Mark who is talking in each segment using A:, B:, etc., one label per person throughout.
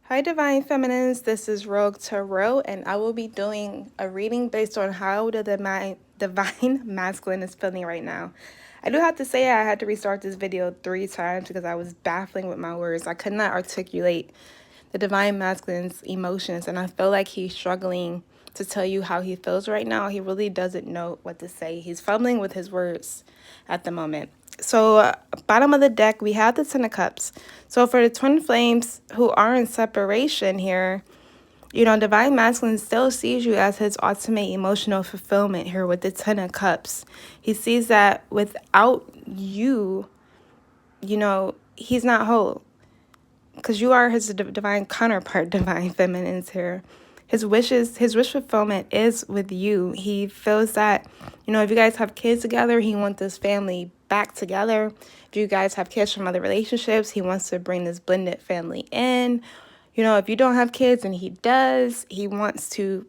A: Hi, Divine Feminines. This is Rogue Tarot, and I will be doing a reading based on how the Divine Masculine is feeling right now. I do have to say I had to restart this video 3 times because I was baffling with my words. I could not articulate the Divine Masculine's emotions, and I feel like he's struggling to tell you how he feels right now. He really doesn't know what to say. He's fumbling with his words at the moment. So, bottom of the deck, we have the Ten of Cups. So, for the twin flames who are in separation here, Divine Masculine still sees you as his ultimate emotional fulfillment here with the Ten of Cups. He sees that without you, he's not whole because you are his divine counterpart, Divine Feminines here. His wish fulfillment is with you. He feels that, if you guys have kids together, he wants this family back together. If you guys have kids from other relationships, he wants to bring this blended family in. If you don't have kids and he does, he wants to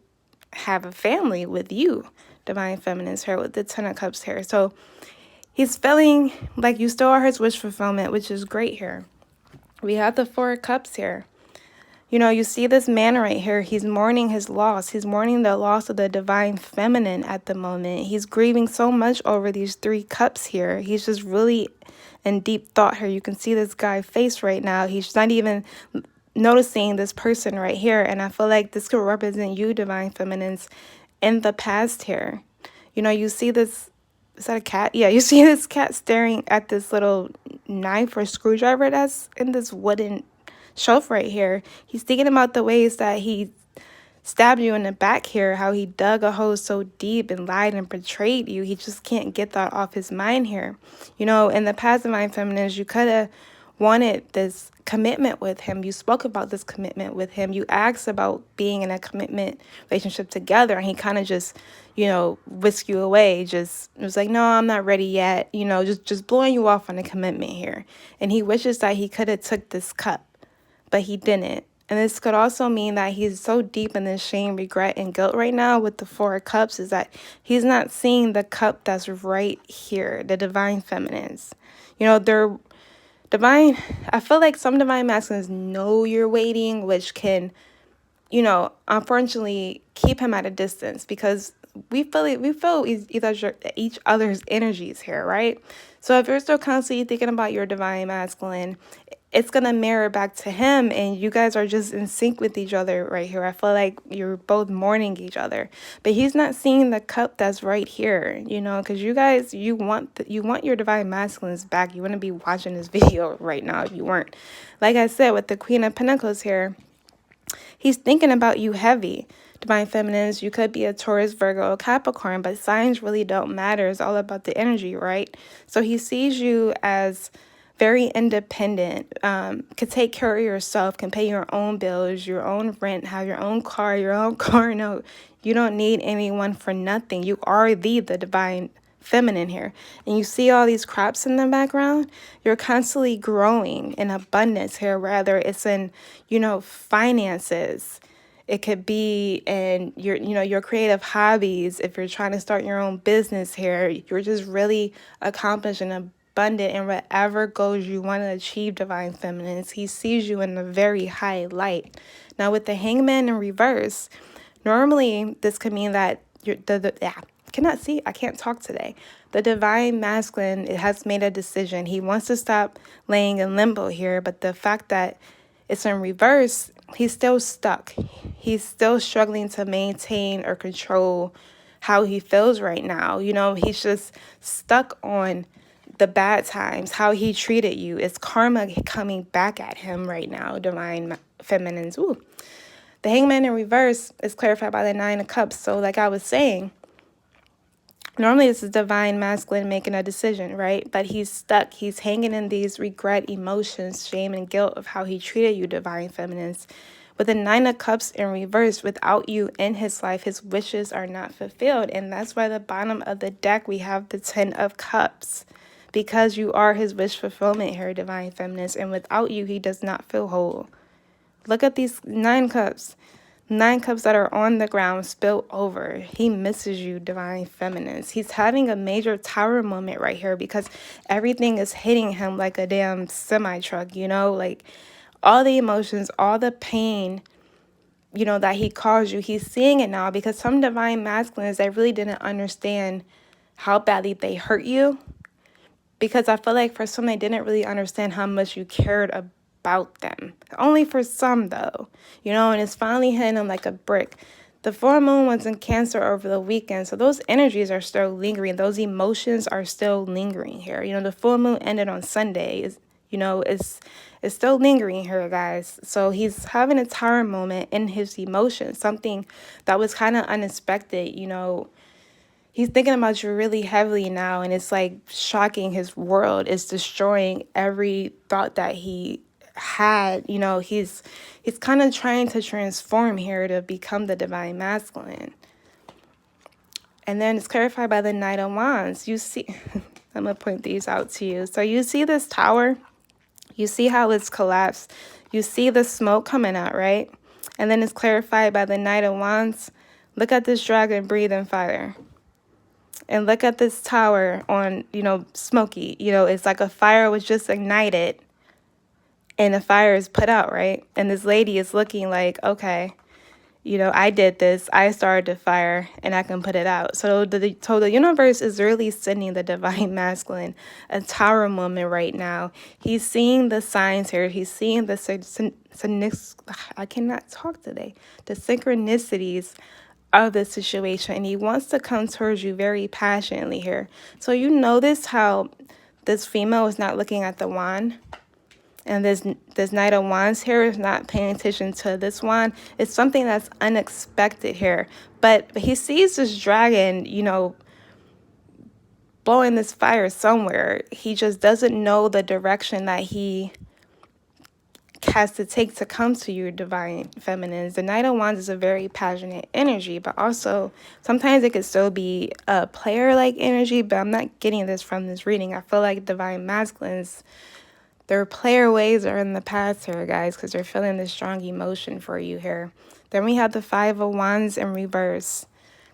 A: have a family with you, Divine Feminines here with the Ten of Cups here. So he's feeling like you still are his wish fulfillment, which is great here. We have the Four of Cups here. You see this man right here. He's mourning his loss. He's mourning the loss of the Divine Feminine at the moment. He's grieving so much over these 3 cups here. He's just really in deep thought here. You can see this guy's face right now. He's not even noticing this person right here. And I feel like this could represent you, Divine Feminines, in the past here. You see this. Is that a cat? Yeah, you see this cat staring at this little knife or screwdriver that's in this wooden shelf right here. He's thinking about the ways that he stabbed you in the back here, how he dug a hole so deep and lied and betrayed you. He just can't get that off his mind here. In the past, Divine Feminines, you could have wanted this commitment with him. You spoke about this commitment with him. You asked about being in a commitment relationship together, and he kind of just, whisked you away. Just it was like, no, I'm not ready yet. Just blowing you off on a commitment here. And he wishes that he could have took this cup, but he didn't. And this could also mean that he's so deep in this shame, regret, and guilt right now with the Four of Cups is that he's not seeing the cup that's right here, the Divine Feminines. They're divine. I feel like some Divine Masculines know you're waiting, which can, unfortunately keep him at a distance because we feel each other's energies here, right? So if you're still constantly thinking about your Divine Masculine, it's going to mirror back to him, and you guys are just in sync with each other right here. I feel like you're both mourning each other, but he's not seeing the cup that's right here, because you guys, you want your Divine Masculines back. You want to be watching this video right now if you weren't. Like I said, with the Queen of Pentacles here, he's thinking about you heavy. Divine Feminines, you could be a Taurus, Virgo, or Capricorn, but signs really don't matter. It's all about the energy, right? So he sees you as very independent, could take care of yourself, can pay your own bills, your own rent, have your own car note. You don't need anyone for nothing. You are the Divine Feminine here. And you see all these crops in the background? You're constantly growing in abundance here, whether it's in, finances. It could be in your creative hobbies. If you're trying to start your own business here, you're just really accomplished and abundant in whatever goals you want to achieve, Divine Feminines. He sees you in a very high light. Now with the Hangman in reverse, normally this could mean that I can't talk today. The Divine Masculine, it has made a decision. He wants to stop laying in limbo here, but the fact that it's in reverse, he's still stuck. He's still struggling to maintain or control how he feels right now. He's just stuck on the bad times, how he treated you. It's karma coming back at him right now, Divine Feminines. Ooh. The Hangman in reverse is clarified by the Nine of Cups. So like I was saying, normally this is Divine Masculine making a decision, right? But he's stuck. He's hanging in these regret, emotions, shame, and guilt of how he treated you, Divine Feminines. With the Nine of Cups in reverse, without you in his life, his wishes are not fulfilled. And that's why the bottom of the deck, we have the Ten of Cups. Because you are his wish fulfillment here, Divine Feminines. And without you, he does not feel whole. Look at these 9 cups. 9 cups that are on the ground, spilled over. He misses you, Divine Feminines. He's having a major tower moment right here because everything is hitting him like a damn semi-truck, like all the emotions, all the pain, you know, that he caused you. He's seeing it now, because some divine masculines, they really didn't understand how badly they hurt you. Because I feel like for some, they didn't really understand how much you cared about them. Only for some, though, you know, and it's finally hitting them like a brick. The full moon was in Cancer over the weekend, so those energies are still lingering. Those emotions are still lingering here. You know, the full moon ended on Sunday. You know, it's still lingering here, guys. So he's having a tower moment in his emotions, something that was kind of unexpected. You know, he's thinking about you really heavily now, and it's like shocking his world. It's destroying every thought that he had. You know, he's kind of trying to transform here to become the divine masculine. And then it's clarified by the Knight of Wands. You see, I'm going to point these out to you. So you see this tower? You see how it's collapsed? You see the smoke coming out, right? And then it's clarified by the Knight of Wands. Look at this dragon breathing fire. And look at this tower on, you know, smoky. You know, it's like a fire was just ignited and the fire is put out, right? And this lady is looking like, okay, you know, I did this. I started the fire and I can put it out. So the universe is really sending the divine masculine a tower moment right now. He's seeing the signs here. He's seeing the I cannot talk today. The synchronicities of the situation, and he wants to come towards you very passionately here. So you notice how this female is not looking at the wand, and this Knight of Wands here is not paying attention to this wand. It's something that's unexpected here, but he sees this dragon, you know, blowing this fire somewhere. He just doesn't know the direction that he has to take to come to you, divine feminines. The Knight of Wands is a very passionate energy, but also sometimes it could still be a player-like energy, but I'm not getting this from this reading. I feel like divine masculines, their player ways are in the past here, guys, because they're feeling this strong emotion for you here. Then we have the Five of Wands in reverse,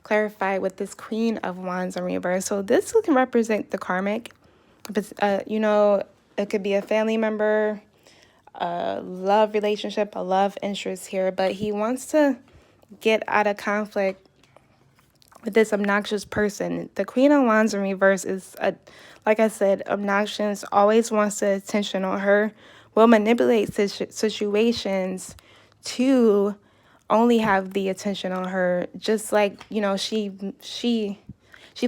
A: clarified with this Queen of Wands in reverse. So this can represent the karmic. But, you know, it could be a family member, a love relationship, a love interest here, but he wants to get out of conflict with this obnoxious person. The Queen of Wands in reverse is, like I said, obnoxious, always wants the attention on her, will manipulate situations to only have the attention on her. Just like, you know, she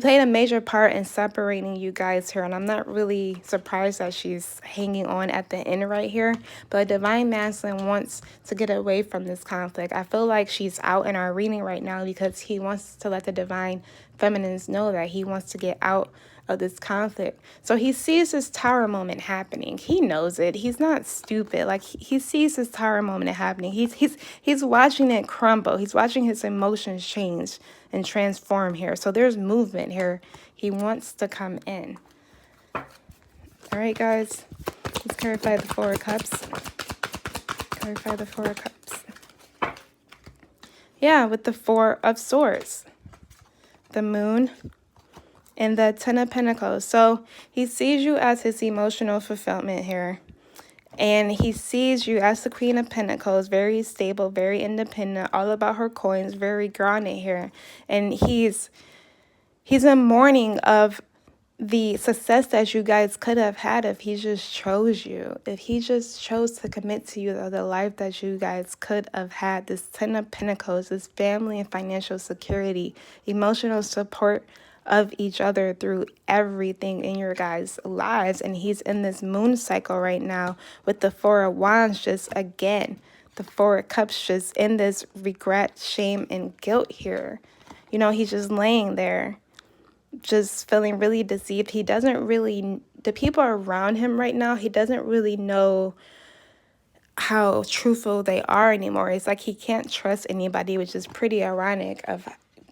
A: played a major part in separating you guys here, and I'm not really surprised that she's hanging on at the end right here. But divine masculine wants to get away from this conflict. I feel like she's out in our reading right now because he wants to let the divine feminines know that he wants to get out of this conflict. So he sees this tower moment happening. He knows it. He's not stupid. Like he sees this tower moment happening. He's watching it crumble. He's watching his emotions change and transform here. So there's movement here. He wants to come in. All right, guys. Let's clarify the Four of Cups. Clarify the Four of Cups. Yeah, with the Four of Swords. The Moon and the Ten of Pentacles. So he sees you as his emotional fulfillment here. And he sees you as the Queen of Pentacles, very stable, very independent, all about her coins, very grounded here. And he's in mourning of the success that you guys could have had if he just chose you. If he just chose to commit to you, the life that you guys could have had. This Ten of Pentacles, this family and financial security, emotional support of each other through everything in your guys' lives. And he's in this moon cycle right now with the Four of Wands, just again, the Four of Cups, just in this regret, shame, and guilt here. You know, he's just laying there, just feeling really deceived. He doesn't really, the people around him right now, he doesn't really know how truthful they are anymore. It's like he can't trust anybody, which is pretty ironic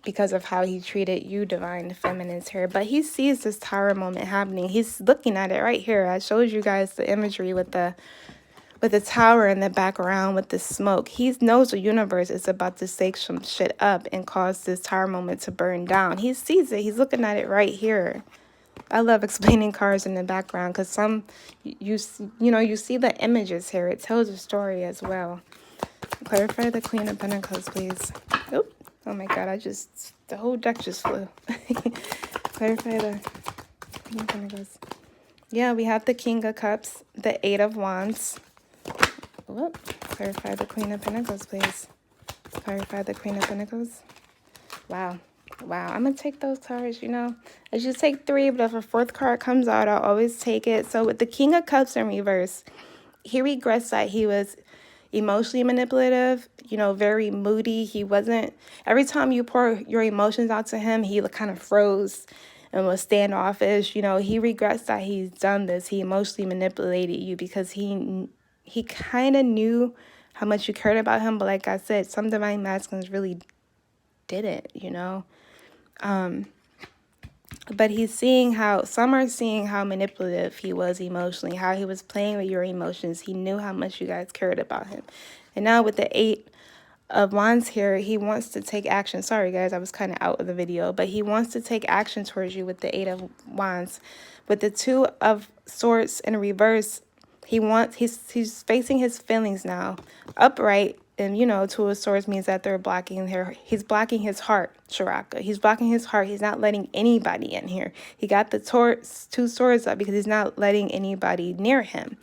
A: because of how he treated you, divine feminines here. But he sees this tower moment happening. He's looking at it right here. I showed you guys the imagery with the tower in the background with the smoke. He knows the universe is about to shake some shit up and cause this tower moment to burn down. He sees it. He's looking at it right here. I love explaining cards in the background because some, you know, you see the images here. It tells a story as well. Clarify the Queen of Pentacles, please. Oop. Oh my God, the whole deck just flew. Clarify the Queen of Pentacles. Yeah, we have the King of Cups, the Eight of Wands. Whoop. Clarify the Queen of Pentacles, please. Clarify the Queen of Pentacles. Wow. Wow. I'm going to take those cards, you know. I should take 3, but if a 4th card comes out, I'll always take it. So with the King of Cups in reverse, he regrets that he was emotionally manipulative, you know, very moody. He wasn't, every time you pour your emotions out to him, he kind of froze and was standoffish. You know, he regrets that he's done this. He emotionally manipulated you because he kind of knew how much you cared about him. But like I said, some divine masculines really didn't, you know. But he's seeing how, some are seeing how manipulative he was emotionally, how he was playing with your emotions. He knew how much you guys cared about him. And now with the 8 of Wands here, he wants to take action. Sorry, guys, I was kind of out of the video. But he wants to take action towards you with the 8 of Wands. With the 2 of Swords in reverse, he's facing his feelings now. Upright, and you know, 2 of Swords means that they're blocking here. He's blocking his heart, Shiraka. He's blocking his heart. He's not letting anybody in here. He got the 2 swords up because he's not letting anybody near him.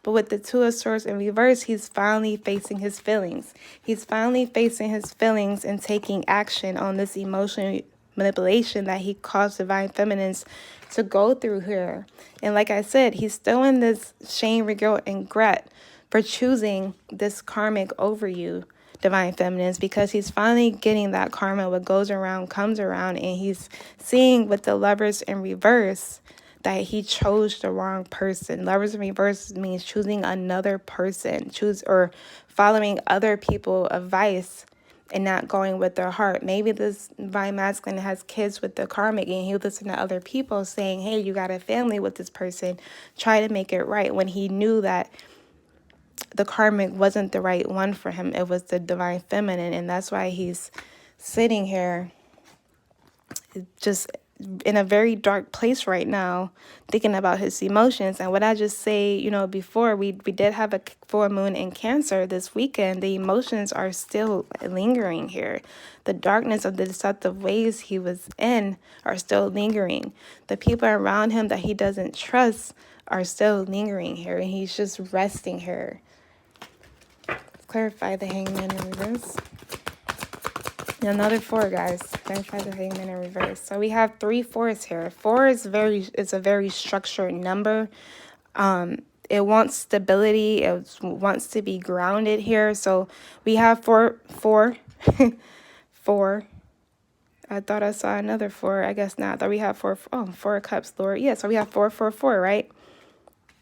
A: But with the 2 of Swords in reverse, he's finally facing his feelings. He's finally facing his feelings and taking action on this emotional manipulation that he caused divine feminines to go through here. And like I said, he's still in this shame, regret, and regret for choosing this karmic over you, divine feminines, because he's finally getting that karma. What goes around comes around, and he's seeing with the Lovers in reverse that he chose the wrong person. Lovers in reverse means choosing another person, or following other people's advice and not going with their heart. Maybe this divine masculine has kids with the karmic, and he listened to other people saying, hey, you got a family with this person, try to make it right, when he knew that the karmic wasn't the right one for him. It was the divine feminine. And that's why he's sitting here just in a very dark place right now, thinking about his emotions. And what I just say, you know, before, we did have a full moon in Cancer this weekend. The emotions are still lingering here. The darkness of the deceptive ways he was in are still lingering. The people around him that he doesn't trust are still lingering here, and he's just resting here. Clarify the Hangman in reverse. Another 4, guys. Clarify the Hangman in reverse. So we have 3 4s here. 4 is a very structured number. It wants stability. It wants to be grounded here. So we have 4. 4. I thought I saw another 4. I guess not. I thought we have 4. Oh, 4 of Cups, Lord. Yeah, so we have 4, 4, 4, right?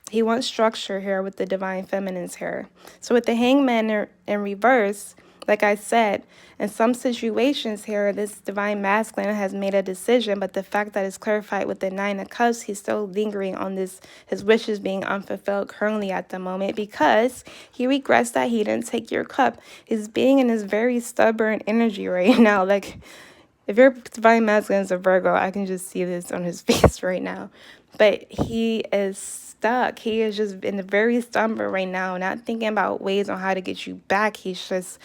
A: He wants structure here with the divine feminines here. So with the Hangman in reverse, like I said, in some situations here, this divine masculine has made a decision, but the fact that it's clarified with the 9 of Cups, he's still lingering on this, his wishes being unfulfilled currently at the moment, because he regrets that he didn't take your cup. He's being in this very stubborn energy right now. Like, if your divine masculine is a Virgo, I can just see this on his face right now. But he is stuck. He is just in the very stubborn right now, not thinking about ways on how to get you back. He's just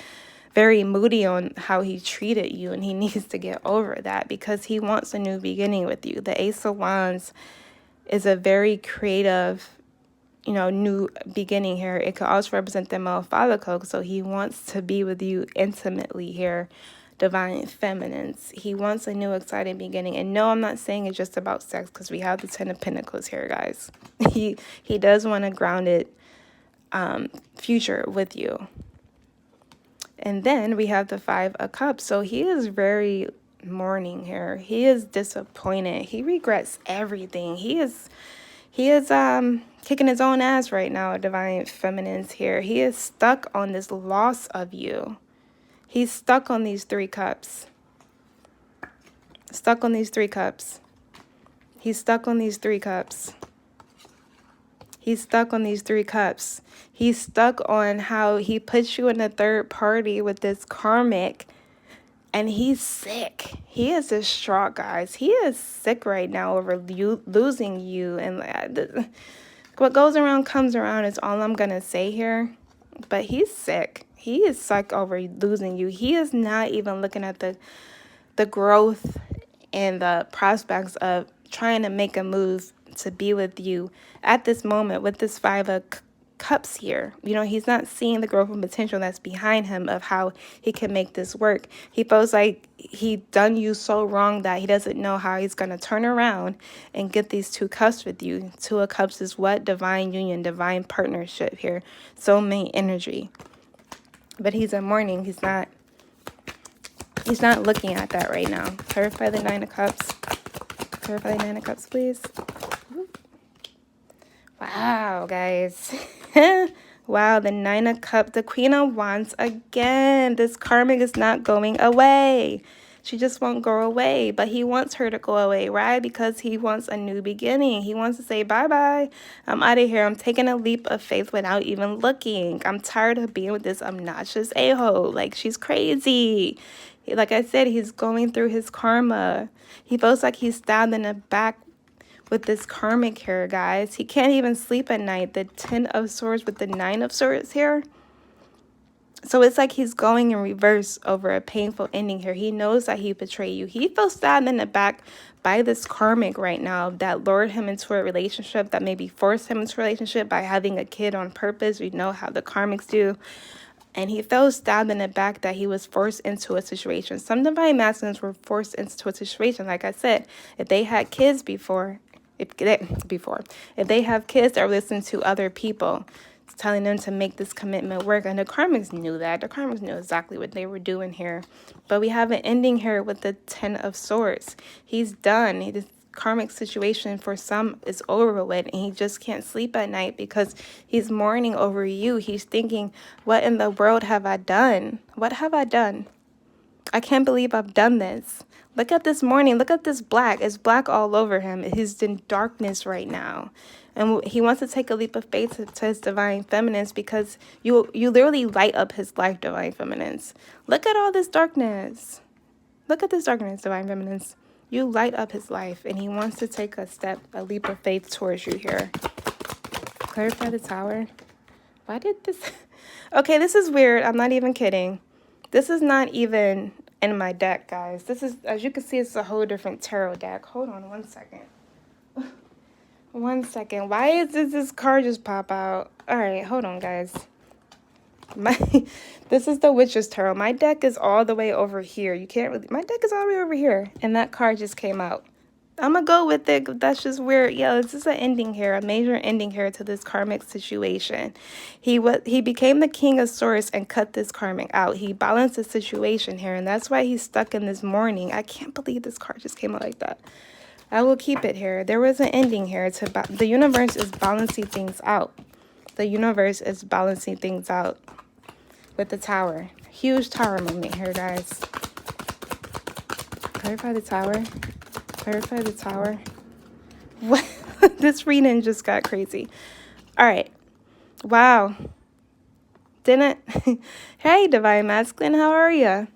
A: very moody on how he treated you, and he needs to get over that because he wants a new beginning with you. The Ace of Wands is a very creative, you know, new beginning here. It could also represent the male follicle, so he wants to be with you intimately here, divine feminines. He wants a new exciting beginning. And no, I'm not saying it's just about sex, because we have the 10 of Pentacles here, guys. He does want a grounded future with you. And then we have the 5 of Cups. So he is very mourning here. He is disappointed. He regrets everything. He is kicking his own ass right now, divine feminines here. He is stuck on this loss of you. He's stuck on these 3 cups. Stuck on these 3 cups. He's stuck on these 3 cups. He's stuck on these 3 cups. He's stuck on how he puts you in a third party with this karmic, And he's sick. He is distraught, guys. He is sick right now over you losing you. And what goes around comes around is all I'm going to say here. But he's sick. He is sick over losing you. He is not even looking at the growth and the prospects of trying to make a move to be with you at this moment with this Five of Cups here. You know, he's not seeing the growth and potential that's behind him of how he can make this work. He feels like he done you so wrong that he doesn't know how he's going to turn around and get these 2 cups with you. 2 of Cups is what? Divine union, divine partnership here. Soulmate energy. But he's in mourning. He's not looking at that right now. Clarify the 9 of Cups. Clarify the 9 of Cups, please. Wow, guys. Wow, the 9 of Cups, the Queen of Wands again. This karmic is not going away. She just won't go away, but he wants her to go away, right? Because he wants a new beginning. He wants to say, bye-bye. I'm out of here. I'm taking a leap of faith without even looking. I'm tired of being with this obnoxious a-hole. Like, she's crazy. Like I said, he's going through his karma. He feels like he's stabbed in the back with this karmic here, guys. He can't even sleep at night. The 10 of Swords with the 9 of Swords here. So it's like he's going in reverse over a painful ending here. He knows that he betrayed you. He feels stabbed in the back by this karmic right now that lured him into a relationship, that maybe forced him into a relationship by having a kid on purpose. We know how the karmics do. And he felt stabbed in the back that he was forced into a situation. Some divine masculines were forced into a situation. Like I said, if they had kids before, if they have kids that are listening to other people, telling them to make this commitment work. And the karmics knew that. The karmics knew exactly what they were doing here. But we have an ending here with the 10 of Swords. He's done. This karmic situation for some is over with, and he just can't sleep at night because he's mourning over you. He's thinking, what in the world have I done? What have I done? I can't believe I've done this. Look at this mourning. Look at this black. It's black all over him. He's in darkness right now. And he wants to take a leap of faith to his divine feminines because you literally light up his life, divine feminines. Look at all this darkness. Look at this darkness, divine feminines. You light up his life, and he wants to take a leap of faith towards you here. Clarify the Tower. Why did this? Okay, this is weird. I'm not even kidding. This is not even in my deck, guys. This is, as you can see, it's a whole different tarot deck. Hold on one second. 1 second. Why does this card just pop out? All right, hold on, guys. This is the Witch's Tarot. My deck is all the way over here. You can't really, my deck is all the way over here, and that card just came out. I'm gonna go with it. That's just weird. Yeah, this is an ending here, a major ending here to this karmic situation. He became the King of Swords and cut this karmic out. He balanced the situation here, and that's why he's stuck in this mourning. I can't believe this card just came out like that. I will keep it here. There was an ending here. The universe is balancing things out. The universe is balancing things out with the Tower. Huge Tower moment here, guys. Clarify the Tower. Clarify the Tower. What? This reading just got crazy. All right. Wow. Didn't. Hey, Divine Masculine, how are you?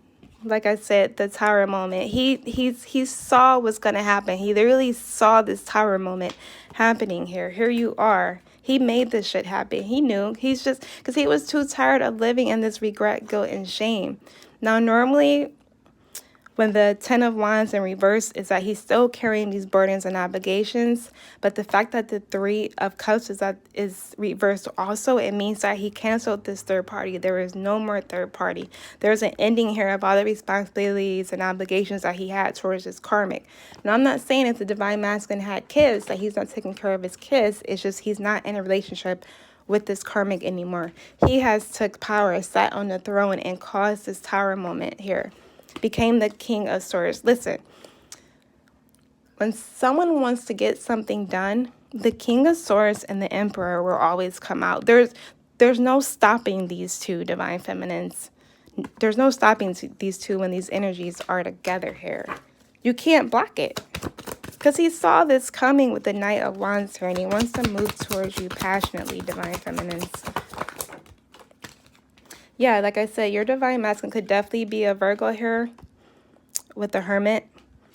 A: Like I said, the Tower moment. He saw what's gonna happen. He literally saw this Tower moment happening here. Here you are. He made this shit happen. He knew. He's just because he was too tired of living in this regret, guilt, and shame. Now, normally, when the 10 of Wands in reverse is that he's still carrying these burdens and obligations, but the fact that the 3 of Cups is reversed also, it means that he canceled this third party. There is no more third party. There's an ending here of all the responsibilities and obligations that he had towards his karmic. Now, I'm not saying if the Divine Masculine had kids that he's not taking care of his kids. It's just he's not in a relationship with this karmic anymore. He has took power, sat on the throne, and caused this Tower moment here. Became the King of Swords. Listen, when someone wants to get something done, the King of Swords and the Emperor will always come out. There's no stopping these two divine feminines. There's no stopping these two when these energies are together here. You can't block it. Because he saw this coming with the Knight of Wands here, and he wants to move towards you passionately, divine feminines. Yeah, like I said, your divine masculine could definitely be a Virgo here. with the Hermit.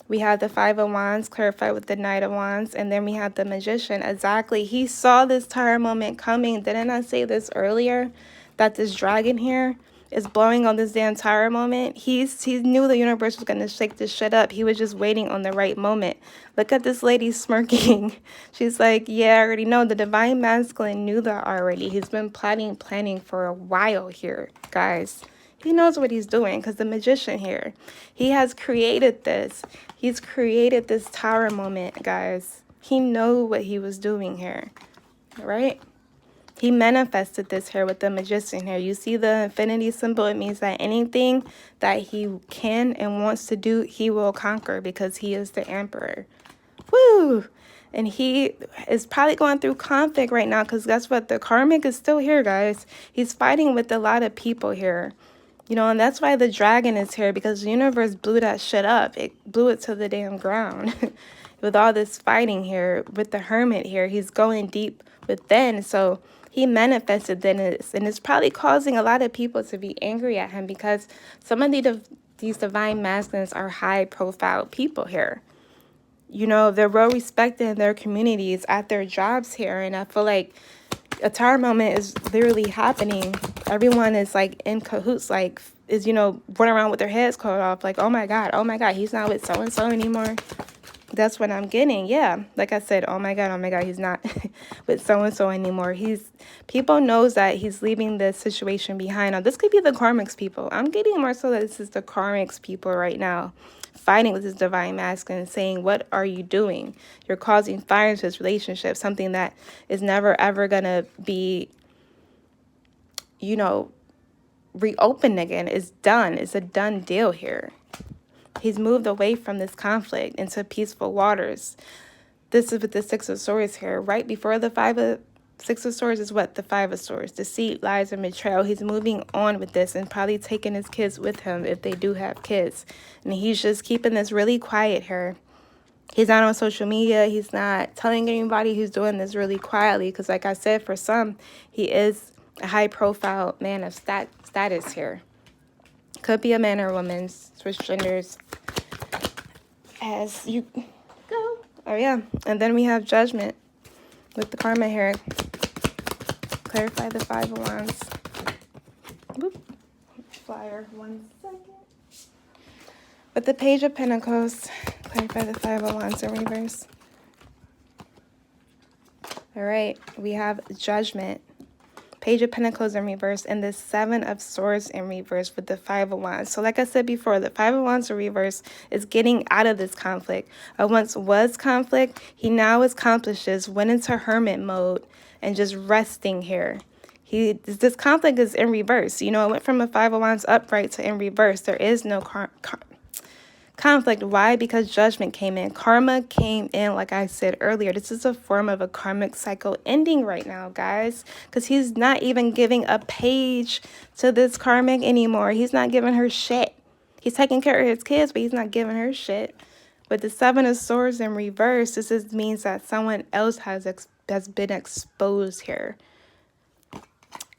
A: We have the Five of Wands clarified with the Knight of Wands. And then we have the Magician. Exactly. He saw this Tower moment coming. Didn't I say this earlier? That this dragon here is blowing on this damn Tower moment. He knew the universe was going to shake this shit up. He was just waiting on the right moment. Look at this lady smirking. She's like, yeah, I already know. The Divine Masculine knew that already. He's been planning for a while here, guys. He knows what he's doing because the Magician here, he has created this. He's created this Tower moment, guys. He knew what he was doing here, right? He manifested this here with the Magician here. You see the infinity symbol? It means that anything that he can and wants to do, he will conquer because he is the Emperor. Woo! And he is probably going through conflict right now because guess what? The karmic is still here, guys. He's fighting with a lot of people here. You know, and that's why the dragon is here, because the universe blew that shit up. It blew it to the damn ground. With all this fighting here, with the Hermit here, he's going deep within. So he manifested this, and it's probably causing a lot of people to be angry at him because some of these divine masculines are high-profile people here. You know, they're well respected in their communities, at their jobs here, and I feel like a Tower moment is literally happening. Everyone is like in cahoots, like is, you know, running around with their heads cut off, like, oh my God, he's not with so-and-so anymore. That's what I'm getting. Yeah, like I said, oh my God, he's not with so-and-so anymore. People knows that he's leaving this situation behind. Now, this could be the karmics people. I'm getting more so that this is the karmics people right now, fighting with this divine masculine, saying, what are you doing? You're causing fire into this relationship, something that is never, ever going to be, you know, reopened again. It's done. It's a done deal here. He's moved away from this conflict into peaceful waters. This is with the Six of Swords here. Right before the Six of Swords is what? The Five of Swords. Deceit, lies, and betrayal. He's moving on with this and probably taking his kids with him if they do have kids. And he's just keeping this really quiet here. He's not on social media. He's not telling anybody. He's doing this really quietly because, like I said, for some, he is a high-profile man of status here. Could be a man or a woman. Switch genders as you go. Oh, yeah. And then we have Judgment with the karma here. Clarify the Five of Wands. Boop. Flyer. 1 second. With the Page of Pentacles. Clarify the Five of Wands in reverse. All right. We have Judgment. Page of Pentacles in reverse, and the Seven of Swords in reverse with the Five of Wands. So like I said before, the Five of Wands in reverse is getting out of this conflict. Once was conflict, he now accomplishes, went into hermit mode and just resting here. This conflict is in reverse. You know, it went from a Five of Wands upright to in reverse. There is no conflict. Why? Because Judgment came in. Karma came in, like I said earlier. This is a form of a karmic cycle ending right now, guys. Because he's not even giving a page to this karmic anymore. He's not giving her shit. He's taking care of his kids, but he's not giving her shit. With the Seven of Swords in reverse, this means that someone else has been exposed here.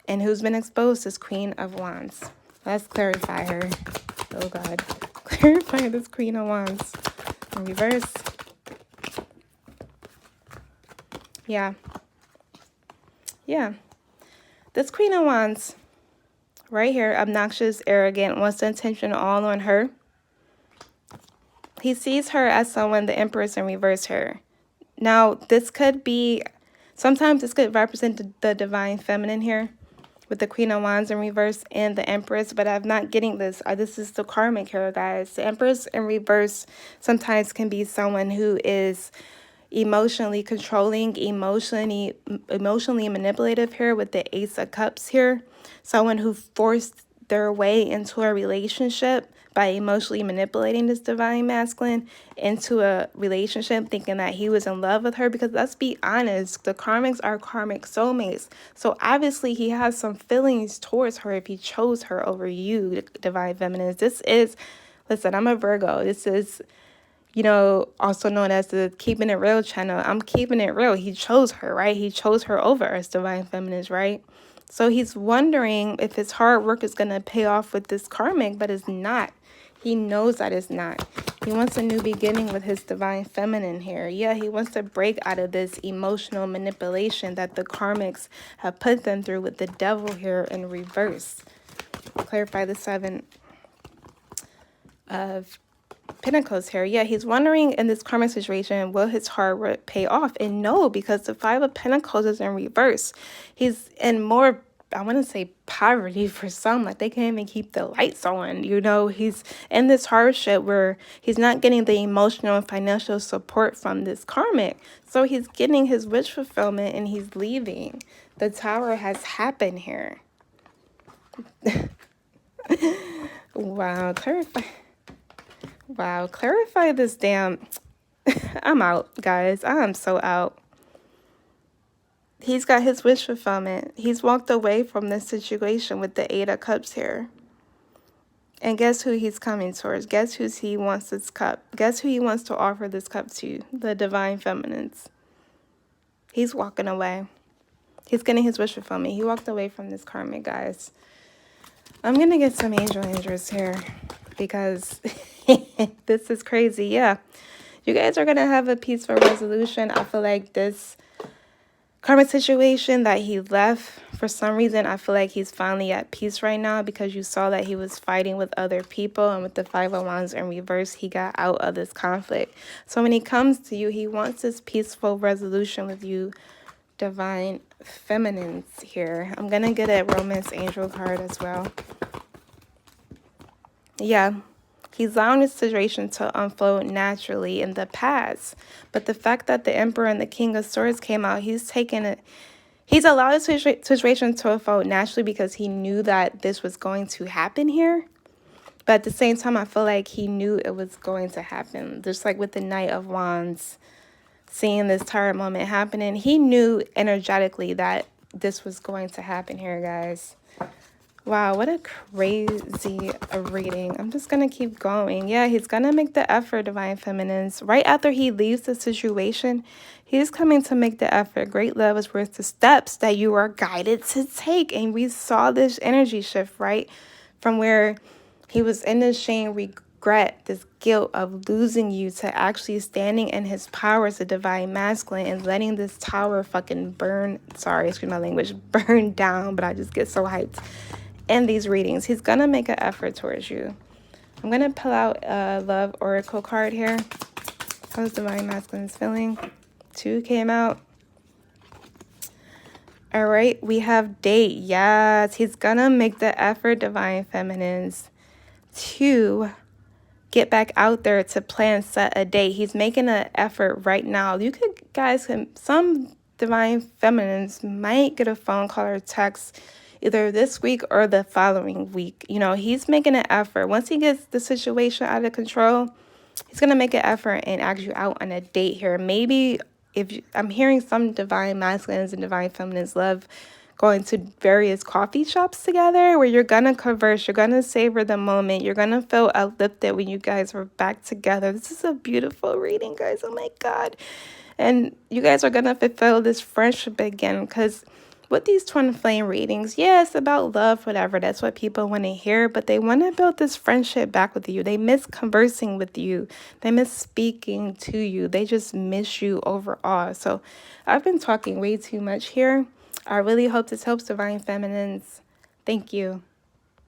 A: And who's been exposed is Queen of Wands. Let's clarify her. Oh, God. Clarify this Queen of Wands in reverse. Yeah. This Queen of Wands right here, obnoxious, arrogant, wants the attention all on her. He sees her as someone, the Empress in reverse here. Now, this could be, sometimes this could represent the divine feminine here, with the Queen of Wands in reverse and the Empress, but I'm not getting this. This is the karmic here, guys. The Empress in reverse sometimes can be someone who is emotionally controlling, emotionally manipulative here with the Ace of Cups here. Someone who forced their way into a relationship by emotionally manipulating this divine masculine into a relationship, thinking that he was in love with her. Because let's be honest, the karmics are karmic soulmates. So obviously he has some feelings towards her if he chose her over you, divine feminines. This is, listen, I'm a Virgo. This is, you know, also known as the Keeping It Real channel. I'm keeping it real. He chose her, right? He chose her over us, divine feminines, right? So he's wondering if his hard work is going to pay off with this karmic, but it's not. He knows that it's not. He wants a new beginning with his divine feminine here. Yeah, he wants to break out of this emotional manipulation that the karmics have put them through with the devil here in reverse. Clarify the 7 of Pentacles here. Yeah, he's wondering in this karmic situation, will his hard work pay off? And no, because the 5 of Pentacles is in reverse. He's in more, I want to say, poverty for some. Like, they can't even keep the lights on. You know, he's in this hardship where he's not getting the emotional and financial support from this karmic. So he's getting his wish fulfillment and he's leaving. The Tower has happened here. Wow, clarify. Wow, clarify this damn... I'm out, guys. I am so out. He's got his wish fulfillment. He's walked away from this situation with the 8 of Cups here. And guess who he's coming towards? Guess who he wants this cup? Guess who he wants to offer this cup to? The divine feminines. He's walking away. He's getting his wish fulfillment. He walked away from this karmic, guys. I'm going to get some angel angels here because this is crazy. Yeah. You guys are going to have a peaceful resolution. I feel like this karmic situation that he left, for some reason, I feel like he's finally at peace right now because you saw that he was fighting with other people. And with the 5 of Wands in reverse, he got out of this conflict. So when he comes to you, he wants this peaceful resolution with you, divine feminines here. I'm going to get a romance angel card as well. Yeah, he's allowing this situation to unfold naturally in the past. But the fact that the Emperor and the King of Swords came out, he's taken it. He's allowed this situation to unfold naturally because he knew that this was going to happen here. But at the same time, I feel like he knew it was going to happen. Just like with the Knight of Wands, seeing this tired moment happening, he knew energetically that this was going to happen here, guys. Wow, what a crazy reading. I'm just going to keep going. Yeah, he's going to make the effort, divine feminines. Right after he leaves the situation, he's coming to make the effort. Great love is worth the steps that you are guided to take. And we saw this energy shift, right? From where he was in this shame, regret, this guilt of losing you, to actually standing in his power as a divine masculine and letting this tower fucking burn. Sorry, excuse my language. Burn down, but I just get so hyped. In these readings, he's gonna make an effort towards you. I'm gonna pull out a love oracle card here. How's divine masculine's feeling? 2 came out. All right, we have date. Yes, he's gonna make the effort, divine feminines, to get back out there to plan, set a date. He's making an effort right now. You could, guys, some divine feminines might get a phone call or text either this week or the following week. You know, he's making an effort. Once he gets the situation out of control, he's going to make an effort and ask you out on a date here. Maybe I'm hearing some divine masculines and divine feminines love going to various coffee shops together where you're going to converse, you're going to savor the moment, you're going to feel uplifted when you guys are back together. This is a beautiful reading, guys. Oh my God. And you guys are going to fulfill this friendship again, because with these twin flame readings, yeah, it's about love, whatever. That's what people want to hear. But they want to build this friendship back with you. They miss conversing with you. They miss speaking to you. They just miss you overall. So I've been talking way too much here. I really hope this helps, divine feminines. Thank you.